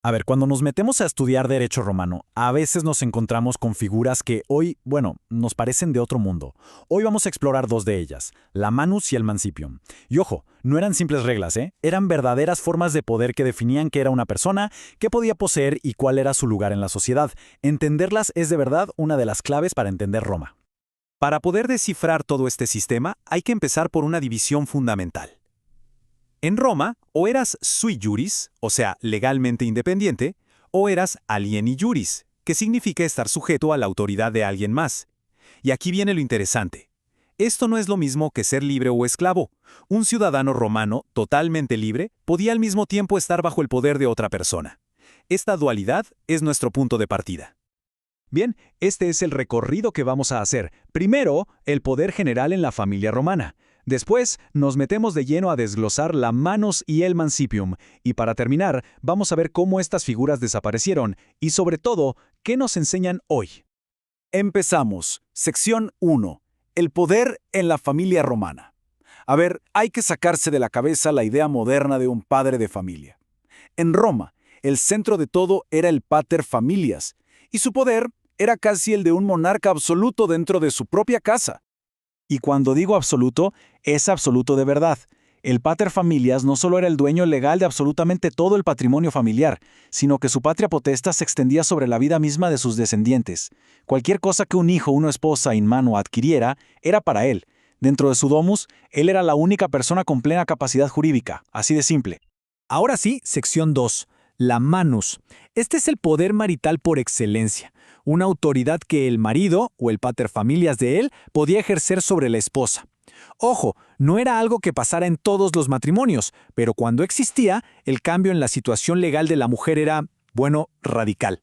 A ver, cuando nos metemos a estudiar derecho romano, a veces nos encontramos con figuras que hoy, bueno, nos parecen de otro mundo. Hoy vamos a explorar dos de ellas, la manus y el mancipium. Y ojo, no eran simples reglas, ¿eh? Eran verdaderas formas de poder que definían qué era una persona, qué podía poseer y cuál era su lugar en la sociedad. Entenderlas es de verdad una de las claves para entender Roma. Para poder descifrar todo este sistema, hay que empezar por una división fundamental. En Roma, o eras sui juris, o sea, legalmente independiente, o eras alieni juris, que significa estar sujeto a la autoridad de alguien más. Y aquí viene lo interesante. Esto no es lo mismo que ser libre o esclavo. Un ciudadano romano, totalmente libre, podía al mismo tiempo estar bajo el poder de otra persona. Esta dualidad es nuestro punto de partida. Bien, este es el recorrido que vamos a hacer. Primero, el poder general en la familia romana. Después, nos metemos de lleno a desglosar la manus y el mancipium. Y para terminar, vamos a ver cómo estas figuras desaparecieron y, sobre todo, qué nos enseñan hoy. Empezamos. Sección 1. El poder en la familia romana. A ver, hay que sacarse de la cabeza la idea moderna de un padre de familia. En Roma, el centro de todo era el pater familias, y su poder era casi el de un monarca absoluto dentro de su propia casa. Y cuando digo absoluto, es absoluto de verdad. El pater familias no solo era el dueño legal de absolutamente todo el patrimonio familiar, sino que su patria potestad se extendía sobre la vida misma de sus descendientes. Cualquier cosa que un hijo o una esposa in mano adquiriera, era para él. Dentro de su domus, él era la única persona con plena capacidad jurídica, así de simple. Ahora sí, sección 2. La manus. Este es el poder marital por excelencia. Una autoridad que el marido, o el pater familias de él, podía ejercer sobre la esposa. Ojo, no era algo que pasara en todos los matrimonios, pero cuando existía, el cambio en la situación legal de la mujer era, bueno, radical.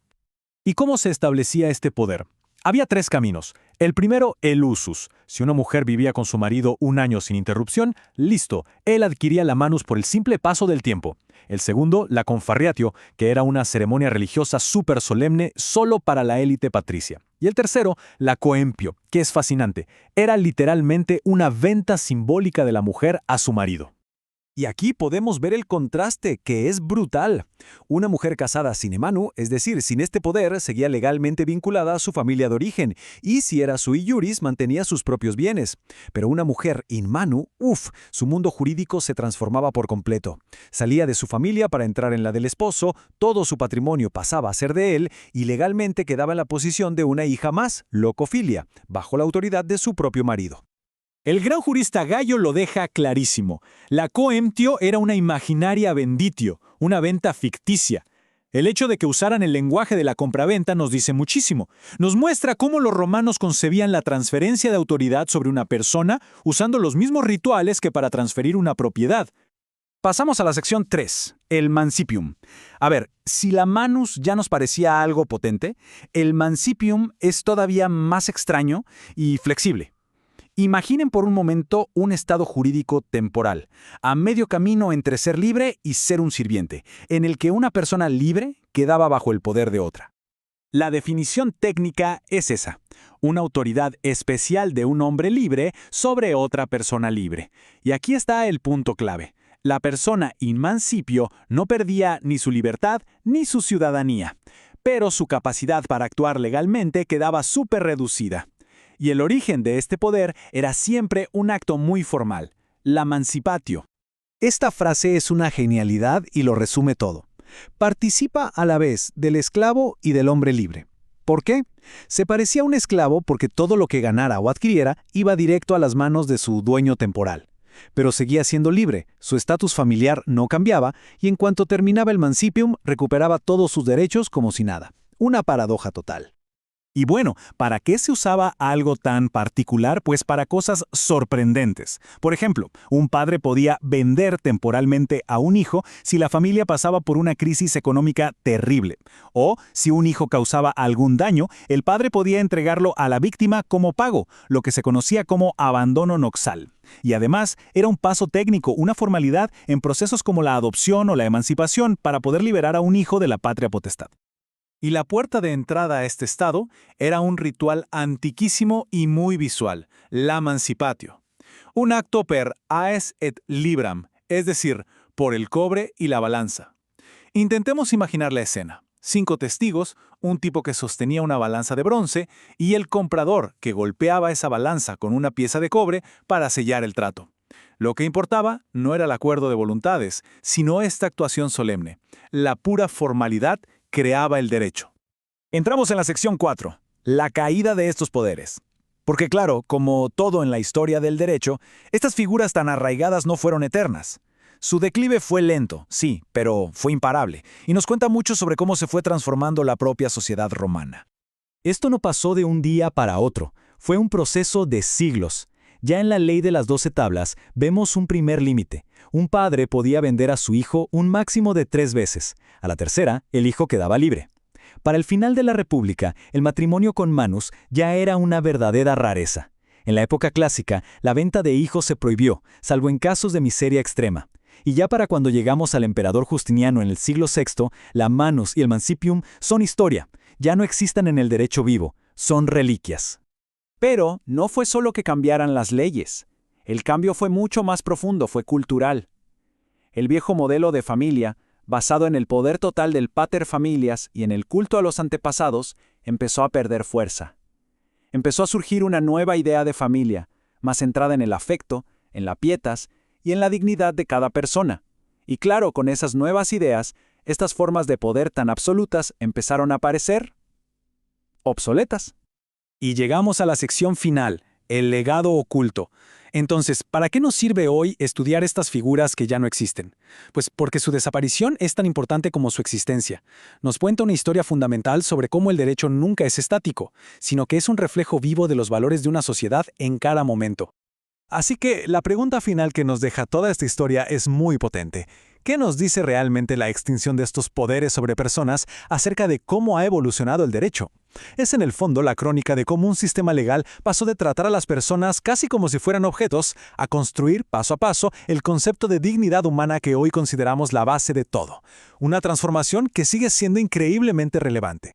¿Y cómo se establecía este poder? Había tres caminos. El primero, el usus. Si una mujer vivía con su marido un año sin interrupción, listo, él adquiría la manus por el simple paso del tiempo. El segundo, la confarreatio, que era una ceremonia religiosa súper solemne solo para la élite patricia. Y el tercero, la coempio, que es fascinante. Era literalmente una venta simbólica de la mujer a su marido. Y aquí podemos ver el contraste, que es brutal. Una mujer casada sin manu, es decir, sin este poder, seguía legalmente vinculada a su familia de origen, y si era sui juris, mantenía sus propios bienes. Pero una mujer in manu, su mundo jurídico se transformaba por completo. Salía de su familia para entrar en la del esposo, todo su patrimonio pasaba a ser de él, y legalmente quedaba en la posición de una hija más, locofilia, bajo la autoridad de su propio marido. El gran jurista Gallo lo deja clarísimo. La coemptio era una imaginaria venditio, una venta ficticia. El hecho de que usaran el lenguaje de la compraventa nos dice muchísimo. Nos muestra cómo los romanos concebían la transferencia de autoridad sobre una persona usando los mismos rituales que para transferir una propiedad. Pasamos a la sección 3, el mancipium. A ver, si la manus ya nos parecía algo potente, el mancipium es todavía más extraño y flexible. Imaginen por un momento un estado jurídico temporal, a medio camino entre ser libre y ser un sirviente, en el que una persona libre quedaba bajo el poder de otra. La definición técnica es esa, una autoridad especial de un hombre libre sobre otra persona libre. Y aquí está el punto clave. La persona in mancipio no perdía ni su libertad ni su ciudadanía, pero su capacidad para actuar legalmente quedaba súper reducida. Y el origen de este poder era siempre un acto muy formal, la mancipatio. Esta frase es una genialidad y lo resume todo. Participa a la vez del esclavo y del hombre libre. ¿Por qué? Se parecía a un esclavo porque todo lo que ganara o adquiriera iba directo a las manos de su dueño temporal. Pero seguía siendo libre, su estatus familiar no cambiaba y en cuanto terminaba el mancipium recuperaba todos sus derechos como si nada. Una paradoja total. Y bueno, ¿para qué se usaba algo tan particular? Pues para cosas sorprendentes. Por ejemplo, un padre podía vender temporalmente a un hijo si la familia pasaba por una crisis económica terrible. O, si un hijo causaba algún daño, el padre podía entregarlo a la víctima como pago, lo que se conocía como abandono noxal. Y además, era un paso técnico, una formalidad en procesos como la adopción o la emancipación para poder liberar a un hijo de la patria potestad. Y la puerta de entrada a este estado era un ritual antiquísimo y muy visual, la mancipatio. Un acto per aes et libram, es decir, por el cobre y la balanza. Intentemos imaginar la escena. 5 testigos, un tipo que sostenía una balanza de bronce y el comprador que golpeaba esa balanza con una pieza de cobre para sellar el trato. Lo que importaba no era el acuerdo de voluntades, sino esta actuación solemne. La pura formalidad creaba el derecho. Entramos en la sección 4, la caída de estos poderes. Porque claro, como todo en la historia del derecho, estas figuras tan arraigadas no fueron eternas. Su declive fue lento, sí, pero fue imparable, y nos cuenta mucho sobre cómo se fue transformando la propia sociedad romana. Esto no pasó de un día para otro, fue un proceso de siglos. Ya en la ley de las 12 tablas vemos un primer límite. Un padre podía vender a su hijo un máximo de 3 veces. A la tercera, el hijo quedaba libre. Para el final de la República, el matrimonio con manus ya era una verdadera rareza. En la época clásica, la venta de hijos se prohibió, salvo en casos de miseria extrema. Y ya para cuando llegamos al emperador Justiniano en el siglo VI, la manus y el mancipium son historia. Ya no existen en el derecho vivo, son reliquias. Pero no fue solo que cambiaran las leyes. El cambio fue mucho más profundo, fue cultural. El viejo modelo de familia, basado en el poder total del pater familias y en el culto a los antepasados, empezó a perder fuerza. Empezó a surgir una nueva idea de familia, más centrada en el afecto, en la pietas y en la dignidad de cada persona. Y claro, con esas nuevas ideas, estas formas de poder tan absolutas empezaron a aparecer obsoletas. Y llegamos a la sección final, el legado oculto. Entonces, ¿para qué nos sirve hoy estudiar estas figuras que ya no existen? Pues porque su desaparición es tan importante como su existencia. Nos cuenta una historia fundamental sobre cómo el derecho nunca es estático, sino que es un reflejo vivo de los valores de una sociedad en cada momento. Así que la pregunta final que nos deja toda esta historia es muy potente. ¿Qué nos dice realmente la extinción de estos poderes sobre personas acerca de cómo ha evolucionado el derecho? Es en el fondo la crónica de cómo un sistema legal pasó de tratar a las personas casi como si fueran objetos a construir paso a paso el concepto de dignidad humana que hoy consideramos la base de todo. Una transformación que sigue siendo increíblemente relevante.